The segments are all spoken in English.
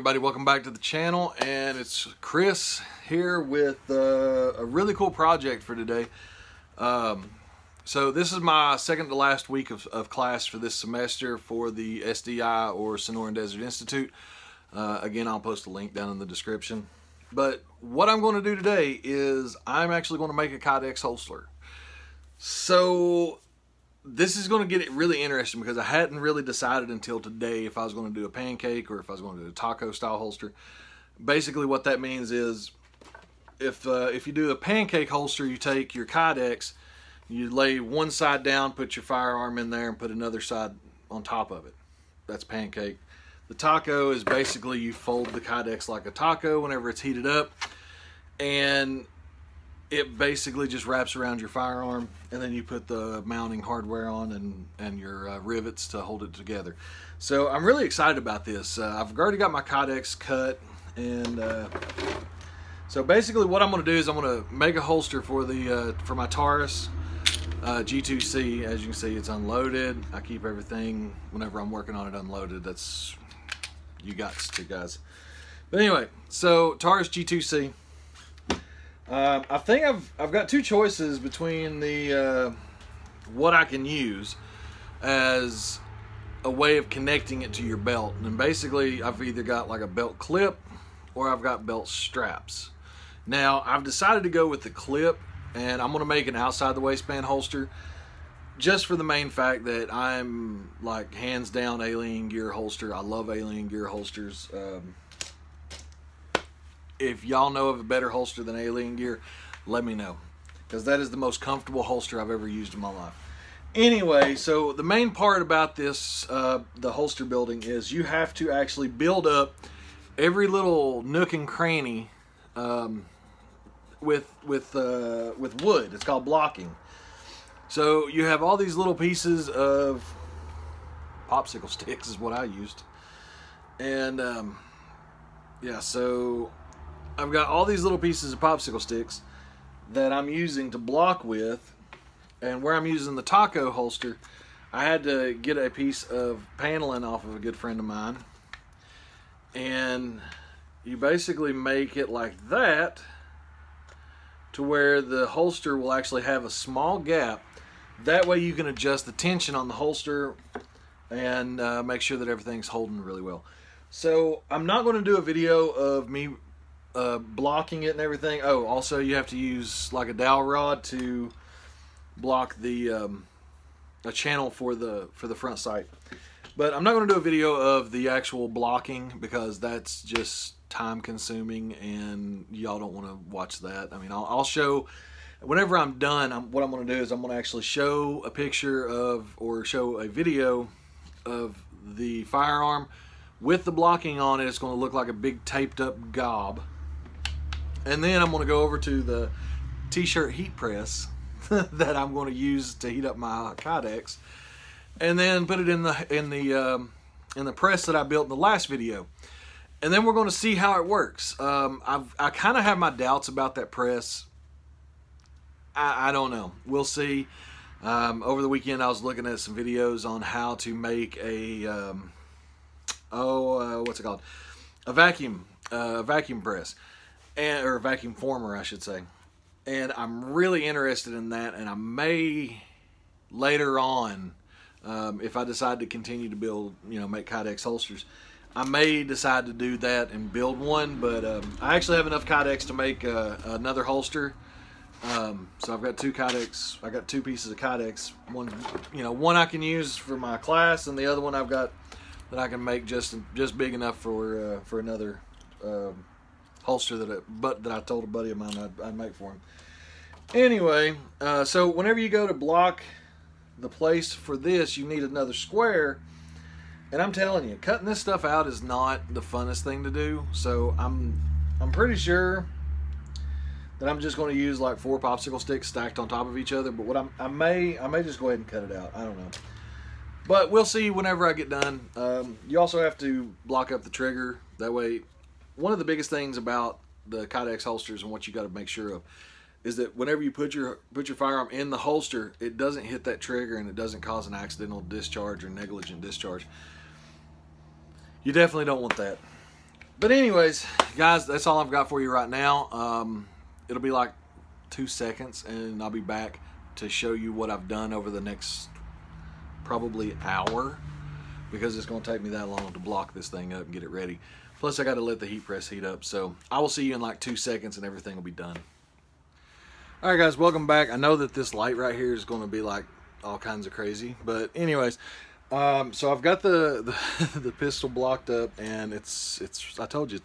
everybody, welcome back to the channel, and it's Chris here with a really cool project for today. So this is my second to last week of class for this semester for the SDI or Sonoran Desert Institute. Again, I'll post a link down in the description. But what I'm going to do today is I'm actually going to make a Kydex holster. So this is going to get it really interesting because I hadn't really decided until today if I was going to do a pancake or if I was going to do a taco style holster. Basically what that means is if you do a pancake holster, you take your Kydex, you lay one side down, put your firearm in there, and put another side on top of it. That's pancake. The taco is basically you fold the Kydex like a taco whenever it's heated up, and it basically just wraps around your firearm, and then you put the mounting hardware on and your rivets to hold it together. So I'm really excited about this. I've already got my Kydex cut, and so basically what I'm going to do is I'm going to make a holster for the for my Taurus G2C. As you can see, it's unloaded. I keep everything whenever I'm working on it unloaded. That's you got to, guys. But anyway, so Taurus G2C. I think I've got two choices between the what I can use as a way of connecting it to your belt, and basically I've either got like a belt clip or I've got belt straps. Now I've decided to go with the clip, and I'm going to make an outside the waistband holster just for the main fact that I'm like hands down alien gear holster. I love alien gear holsters. If y'all know of a better holster than Alien Gear, let me know, because that is the most comfortable holster I've ever used in my life. Anyway, so the main part about this, the holster building, is you have to actually build up every little nook and cranny with wood. It's called blocking. So you have all these little pieces of popsicle sticks is what I used, and yeah, so I've got all these little pieces of popsicle sticks that I'm using to block with, and where I'm using the taco holster, I had to get a piece of paneling off of a good friend of mine, and you basically make it like that to where the holster will actually have a small gap. That way you can adjust the tension on the holster and make sure that everything's holding really well. So I'm not going to do a video of me blocking it and everything. Oh, also you have to use like a dowel rod to block the a channel for the front sight. But I'm not going to do a video of the actual blocking because that's just time consuming and y'all don't want to watch that. I mean, I'll show whenever I'm done. What I'm going to do is I'm going to actually show a picture of, or show a video of the firearm with the blocking on it. It's going to look like a big taped up gob. And then I'm going to go over to the t-shirt heat press that I'm going to use to heat up my Kydex, and then put it in the press that I built in the last video. And then we're going to see how it works. I kind of have my doubts about that press. I don't know. We'll see. Over the weekend I was looking at some videos on how to make a what's it called? A vacuum press. Or vacuum former, I should say. And I'm really interested in that, and I may later on, if I decide to continue to build, make Kydex holsters, I may decide to do that and build one. But I actually have enough Kydex to make another holster. So I've got two Kydex. I got two pieces of Kydex. One I can use for my class, and the other one I've got that I can make just big enough for another holster that I told a buddy of mine I'd make for him. Anyway, so whenever you go to block the place for this, you need another square. And I'm telling you, cutting this stuff out is not the funnest thing to do. So I'm pretty sure that I'm just going to use like 4 popsicle sticks stacked on top of each other. But what I may just go ahead and cut it out. I don't know. But we'll see whenever I get done. You also have to block up the trigger. That way, one of the biggest things about the Kydex holsters and what you got to make sure of is that whenever you put your firearm in the holster, it doesn't hit that trigger and it doesn't cause an accidental discharge or negligent discharge. You definitely don't want that. But anyways, guys, that's all I've got for you right now. It'll be like 2 seconds, and I'll be back to show you what I've done over the next probably hour, because it's going to take me that long to block this thing up and get it ready. Plus, I got to let the heat press heat up. So I will see you in like 2 seconds, and everything will be done. All right, guys, welcome back. I know that this light right here is going to be like all kinds of crazy, but anyways, so I've got the the pistol blocked up, and it's I told you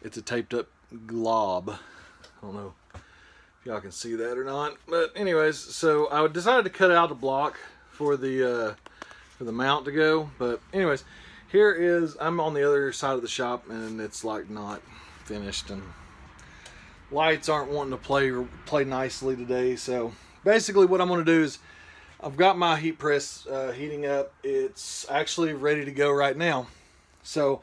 it's a taped up glob. I don't know if y'all can see that or not, but anyways, so I decided to cut out a block for the mount to go. But anyways, here is, I'm on the other side of the shop, and it's like not finished, and lights aren't wanting to play nicely today. So basically what I'm going to do is, I've got my heat press heating up. It's actually ready to go right now. So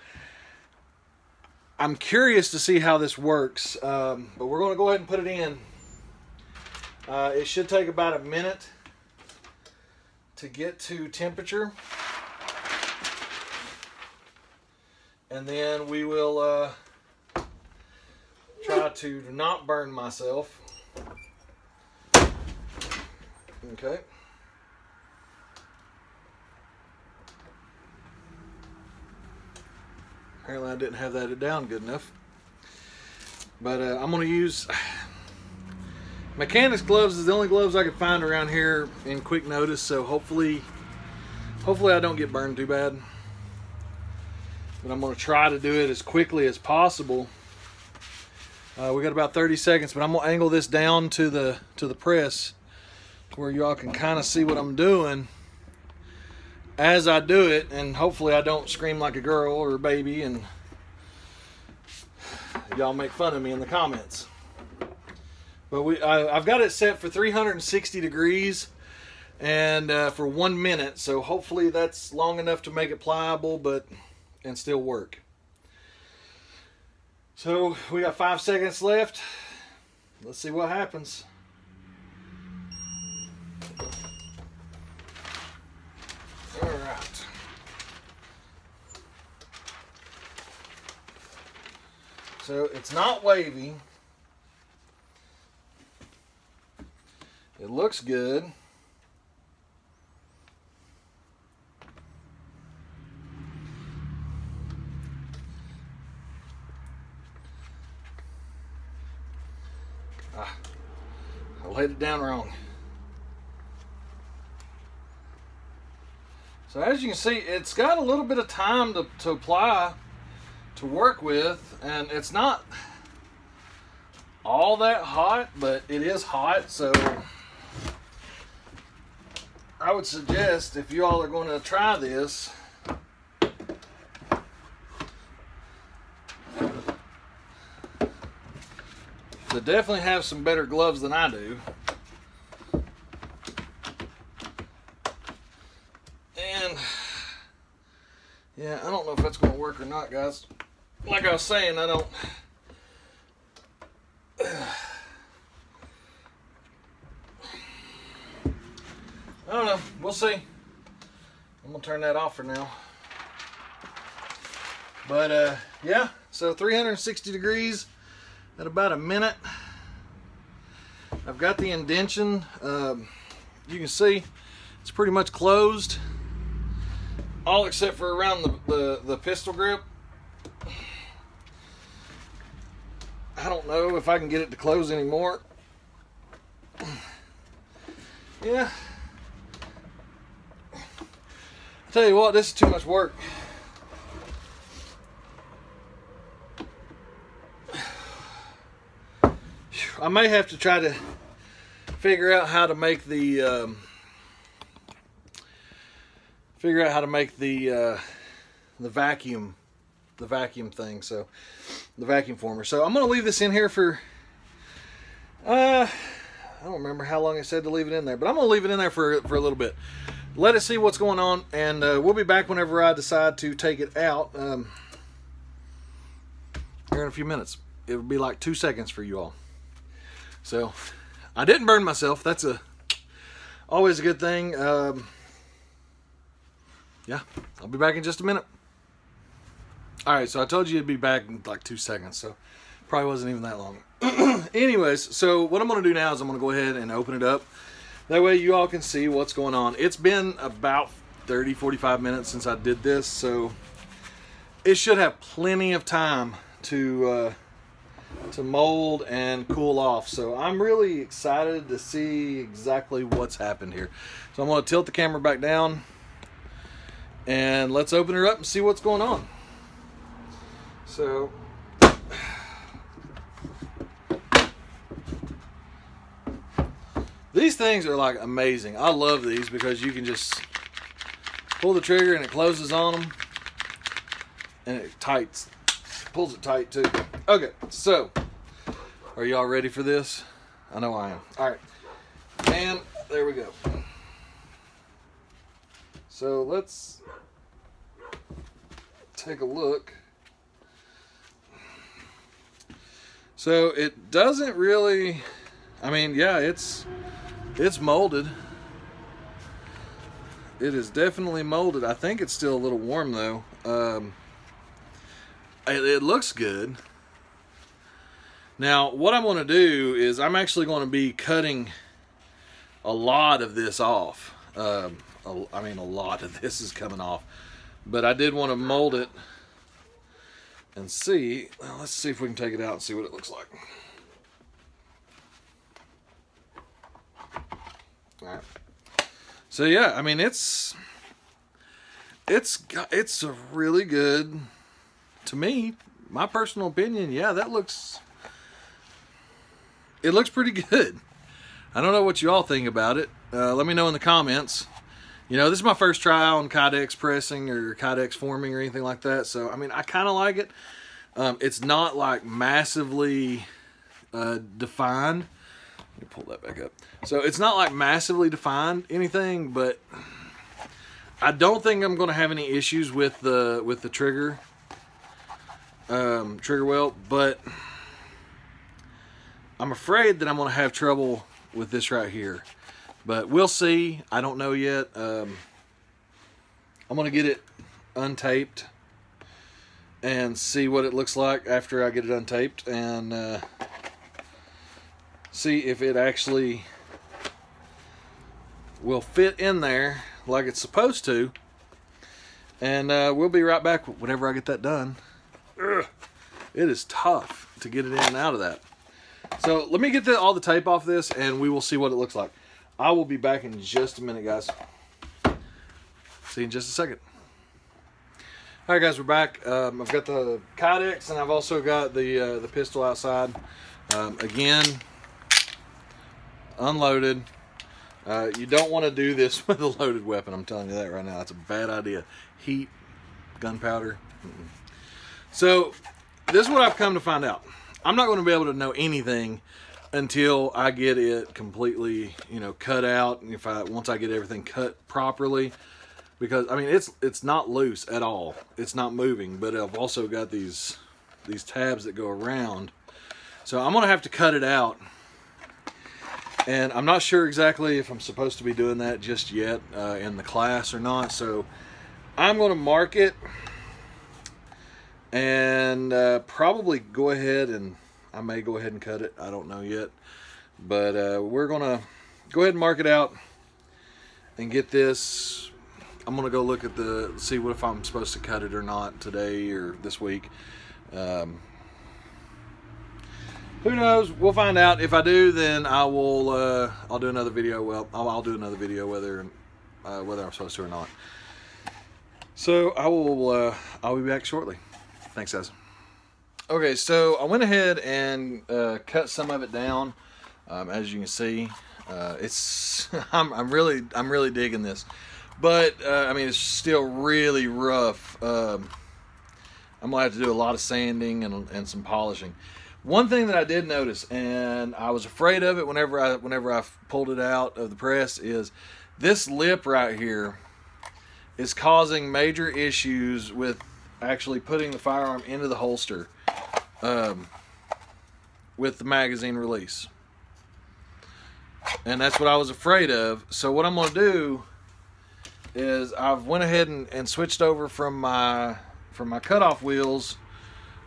I'm curious to see how this works, but we're going to go ahead and put it in. It should take about a minute to get to temperature, and then we will try to not burn myself. Okay. Apparently I didn't have that down good enough. But I'm going to use mechanics gloves. Is the only gloves I could find around here in quick notice, so hopefully I don't get burned too bad. But I'm going to try to do it as quickly as possible. We got about 30 seconds, but I'm going to angle this down to the press to where y'all can kind of see what I'm doing as I do it, and hopefully I don't scream like a girl or a baby and y'all make fun of me in the comments. But I've got it set for 360 degrees and for 1 minute, so hopefully that's long enough to make it pliable and still work. So we got 5 seconds left. Let's see what happens. All right. So it's not wavy. It looks good. I laid it down wrong. So as you can see, it's got a little bit of time to apply, to work with, and it's not all that hot, but it is hot. So I would suggest, if you all are going to try this, to definitely have some better gloves than I do. And yeah, I don't know if that's going to work or not, guys. Like I was saying, I don't know. We'll see. I'm going to turn that off for now. But yeah, so 360 degrees at about a minute. I've got the indention. You can see it's pretty much closed, all except for around the pistol grip. I don't know if I can get it to close anymore. Yeah. I'll tell you what, this is too much work. I may have to try to figure out how to make the vacuum thing, so the vacuum former. So I'm going to leave this in here for I don't remember how long I said to leave it in there, but I'm going to leave it in there for a little bit. Let it see what's going on, and we'll be back whenever I decide to take it out here in a few minutes. It will be like 2 seconds for you all. So I didn't burn myself. That's always a good thing. Yeah, I'll be back in just a minute. All right, so I told you it'd be back in like 2 seconds, so probably wasn't even that long. Anyways, so what I'm going to do now is I'm going to go ahead and open it up. That way you all can see what's going on. It's been about 30-45 minutes since I did this, so it should have plenty of time to mold and cool off. So I'm really excited to see exactly what's happened here. So I'm going to tilt the camera back down and let's open her up and see what's going on. So these things are like amazing. I love these because you can just pull the trigger and it closes on them, and it pulls it tight too. Okay, so are y'all ready for this? I know I am. All right, and there we go. So let's take a look. So it doesn't really, I mean, yeah, it's molded. It is definitely molded. I think it's still a little warm though. It looks good. Now, what I'm going to do is I'm actually going to be cutting a lot of this off. I mean, a lot of this is coming off. But I did want to mold it and see. Well, let's see if we can take it out and see what it looks like. All right. So yeah, I mean, it's a really good, to me, my personal opinion. Yeah, it looks pretty good. I don't know what you all think about it. Let me know in the comments. You know, this is my first try on Kydex pressing or Kydex forming or anything like that. So, I mean, I kind of like it. It's not like massively defined. Let me pull that back up. So it's not like massively defined anything, but I don't think I'm going to have any issues with the trigger wheel, but I'm afraid that I'm going to have trouble with this right here. But we'll see. I don't know yet. I'm going to get it untaped and see what it looks like after I get it untaped, and see if it actually will fit in there like it's supposed to. And we'll be right back whenever I get that done. Ugh, it is tough to get it in and out of that. So let me get all the tape off this and we will see what it looks like. I will be back in just a minute, guys. See you in just a second. All right, guys, we're back. I've got the Kydex and I've also got the pistol outside. Again, unloaded. You don't want to do this with a loaded weapon. I'm telling you that right now. That's a bad idea. Heat, gunpowder. So this is what I've come to find out. I'm not going to be able to know anything until I get it completely, you know, cut out. And once I get everything cut properly, because I mean it's not loose at all. It's not moving, but I've also got these tabs that go around. So I'm gonna have to cut it out, and I'm not sure exactly if I'm supposed to be doing that just yet in the class or not. So I'm gonna mark it and probably go ahead, and I may go ahead and cut it. I don't know yet, but we're gonna go ahead and mark it out and get this. I'm gonna go look at see what if I'm supposed to cut it or not today or this week. Who knows? We'll find out. If I do, then I will. I'll do another video. Well, I'll do another video whether I'm supposed to or not. So I will. I'll be back shortly. Thanks, guys. Okay, so I went ahead and cut some of it down. As you can see, it's I'm really digging this, but I mean it's still really rough. I'm gonna have to do a lot of sanding and some polishing. One thing that I did notice, and I was afraid of it whenever I pulled it out of the press, is this lip right here is causing major issues with actually putting the firearm into the holster with the magazine release. And that's what I was afraid of. So what I'm going to do is I've went ahead and switched over from my my cutoff wheels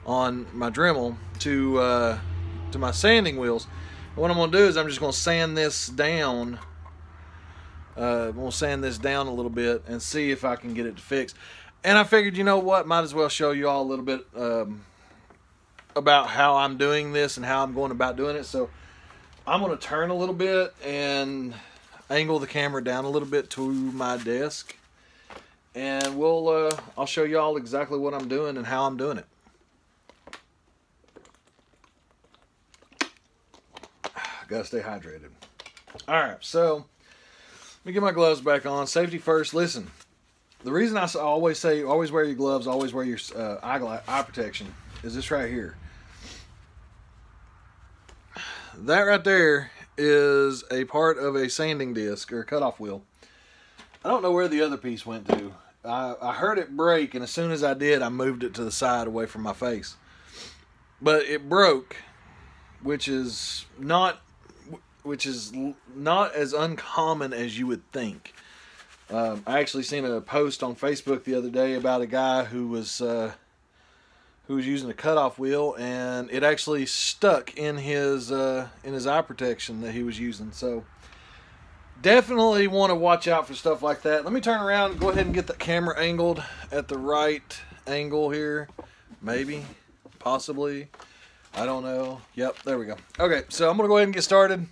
on my Dremel to my sanding wheels. And what I'm going to do is I'm just going to sand this down. We'll sand this down a little bit and see if I can get it to fix. And I figured, you know what, might as well show you all a little bit about how I'm doing this and how I'm going about doing it. So I'm going to turn a little bit and angle the camera down a little bit to my desk, and I'll show you all exactly what I'm doing and how I'm doing it. Gotta stay hydrated. Alright, so let me get my gloves back on. Safety first. Listen, the reason I always say always wear your gloves, always wear your eye protection is this right here. That right there is a part of a sanding disc or cutoff wheel. I don't know where the other piece went to. I heard it break, and as soon as I did, I moved it to the side away from my face. But it broke, which is not as uncommon as you would think. I actually seen a post on Facebook the other day about a guy who was using a cutoff wheel, and it actually stuck in his eye protection that he was using. So definitely want to watch out for stuff like that. Let me turn around and go ahead and get the camera angled at the right angle here. Maybe, possibly, I don't know. Yep, there we go. Okay, so I'm gonna go ahead and get started.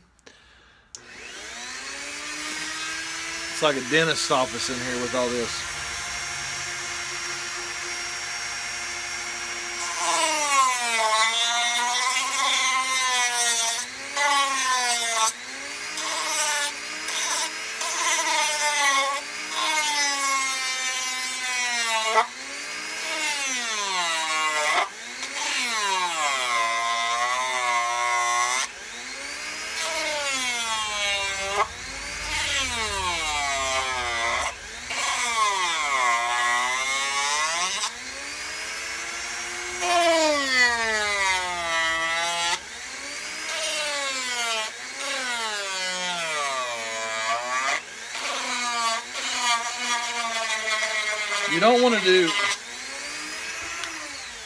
It's like a dentist's office in here with all this.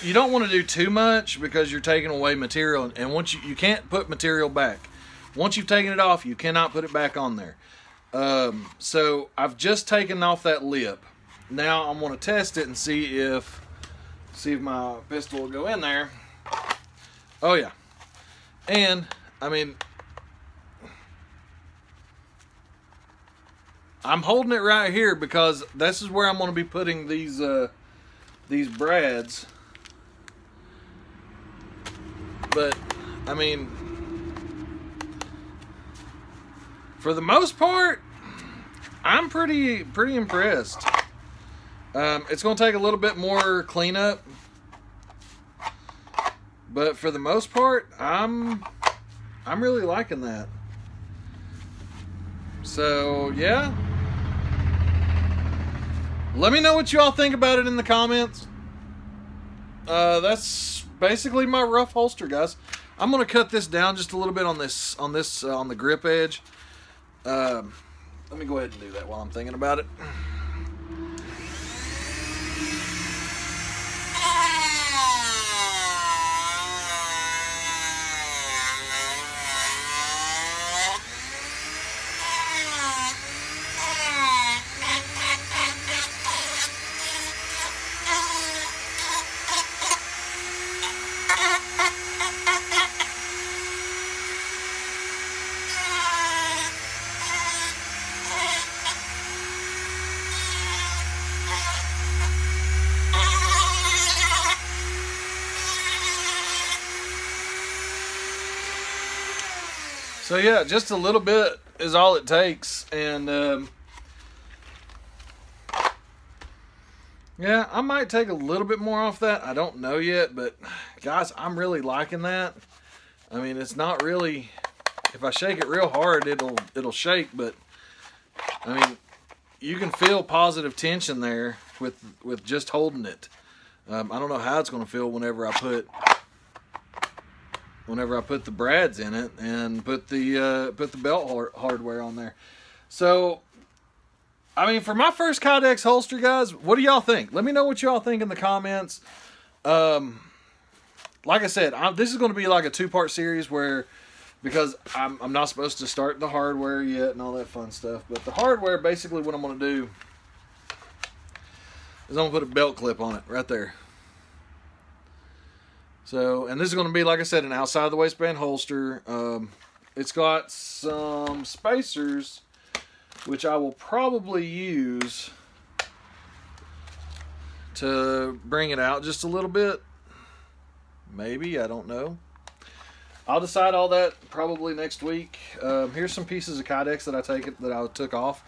You don't want to do too much because you're taking away material, and once you can't put material back. Once you've taken it off, you cannot put it back on there. So I've just taken off that lip. Now I'm going to test it and see if my pistol will go in there. Oh yeah. And I mean, I'm holding it right here because this is where I'm going to be putting these brads. But I mean, for the most part, I'm pretty impressed. It's going to take a little bit more cleanup, but for the most part, I'm really liking that. So yeah, let me know what you all think about it in the comments. That's basically my rough holster, guys. I'm gonna cut this down just a little bit on the grip edge. Let me go ahead and do that while I'm thinking about it. So yeah, just a little bit is all it takes, and yeah, I might take a little bit more off that. I don't know yet, but guys, I'm really liking that. I mean, it's not really, if I shake it real hard, it'll shake, but I mean, you can feel positive tension there with just holding it. I don't know how it's going to feel whenever I put the brads in it and put the belt hardware on there. So I mean, for my first Kydex holster, guys, what do y'all think? Let me know what y'all think in the comments. Like I said, this is going to be like a two-part series where, because I'm not supposed to start the hardware yet and all that fun stuff. But the hardware, basically what I'm going to do is I'm going to put a belt clip on it right there. So, and this is going to be, like I said, an outside of the waistband holster. It's got some spacers, which I will probably use to bring it out just a little bit. Maybe, I don't know. I'll decide all that probably next week. Here's some pieces of Kydex that I took off.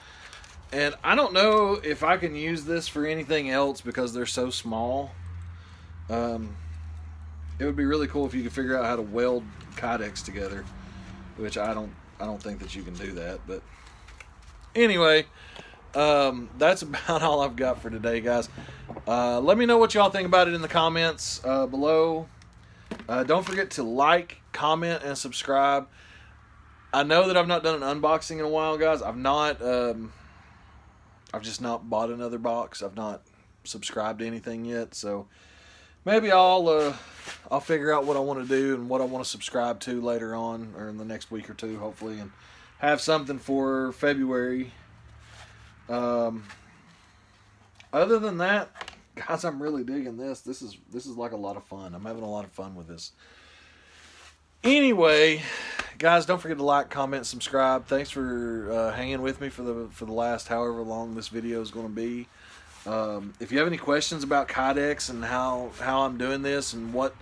And I don't know if I can use this for anything else because they're so small. It would be really cool if you could figure out how to weld Kydex together, which I don't think that you can do that. But anyway, that's about all I've got for today, guys. Let me know what y'all think about it in the comments below. Don't forget to like, comment, and subscribe. I know that I've not done an unboxing in a while, guys. I've just not bought another box. I've not subscribed to anything yet, so maybe I'll figure out what I want to do and what I want to subscribe to later on, or in the next week or two, hopefully, and have something for February. Other than that, guys, I'm really digging this. This is like a lot of fun. I'm having a lot of fun with this. Anyway, guys, don't forget to like, comment, subscribe. Thanks for hanging with me for the last however long this video is going to be. If you have any questions about Kydex and how I'm doing this and what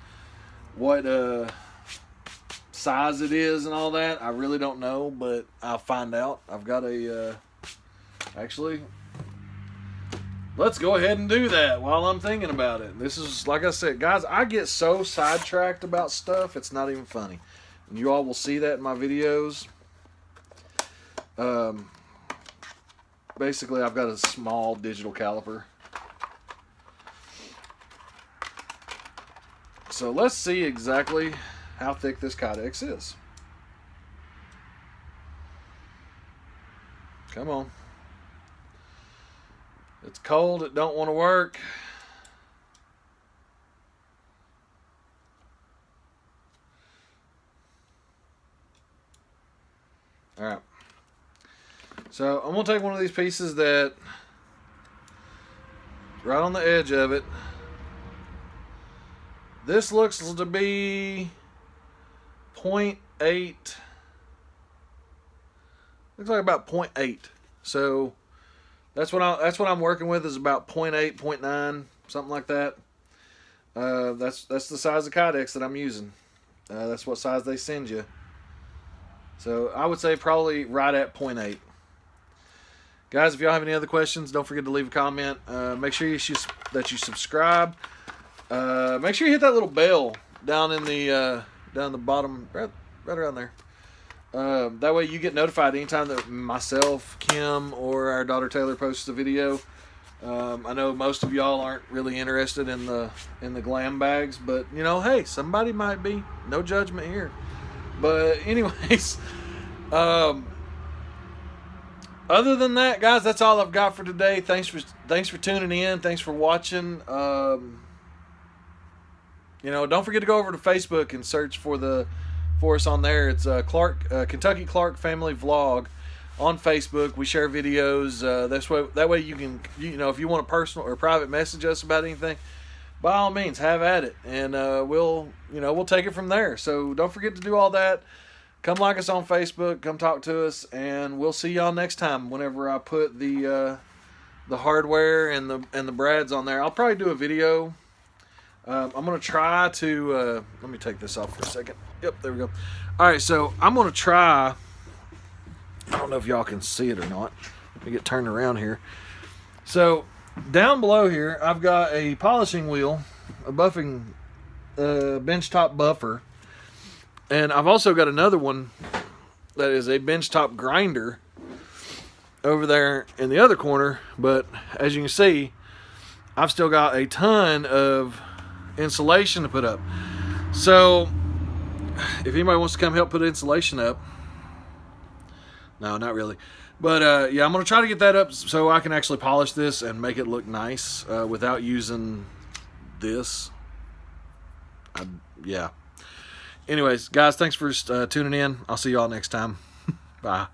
size it is and all that, I really don't know, but I'll find out. I've got actually, let's go ahead and do that while I'm thinking about it. This is, like I said, guys, I get so sidetracked about stuff, it's not even funny. And you all will see that in my videos. Basically, I've got a small digital caliper. So let's see exactly how thick this Kydex is. Come on. It's cold, it don't want to work. Alright. So I'm going to take one of these pieces that, right on the edge of it, this looks to be 0.8. Looks like about 0.8. So that's what I'm working with, is about 0.8, 0.9, something like that. That's the size of Kydex that I'm using. That's what size they send you. So I would say probably right at 0.8. Guys, if y'all have any other questions, don't forget to leave a comment. Make sure that you subscribe. Make sure you hit that little bell down in the bottom, right around there. That way you get notified anytime that myself, Kim, or our daughter Taylor posts a video. I know most of y'all aren't really interested in the glam bags, but you know, hey, somebody might be. No judgment here. But anyways, other than that, guys, that's all I've got for today. Thanks for tuning in. Thanks for watching. You know, don't forget to go over to Facebook and search for us on there. It's Kentucky Clark Family Vlog on Facebook. We share videos. That way you can, you know, if you want a personal or private message us about anything, by all means, have at it, and we'll take it from there. So don't forget to do all that. Come like us on Facebook. Come talk to us, and we'll see y'all next time. Whenever I put the hardware and the brads on there, I'll probably do a video. I'm gonna try to let me take this off for a second. Yep, there we go. All right, so I'm gonna try. I don't know if y'all can see it or not. Let me get turned around here. So down below here, I've got a polishing wheel, a buffing benchtop buffer, and I've also got another one that is a benchtop grinder over there in the other corner. But as you can see, I've still got a ton of insulation to put up. So if anybody wants to come help put insulation up, No, not really. But yeah, I'm going to try to get that up so I can actually polish this and make it look nice without using this. Yeah. Anyways, guys, thanks for tuning in. I'll see y'all next time. Bye.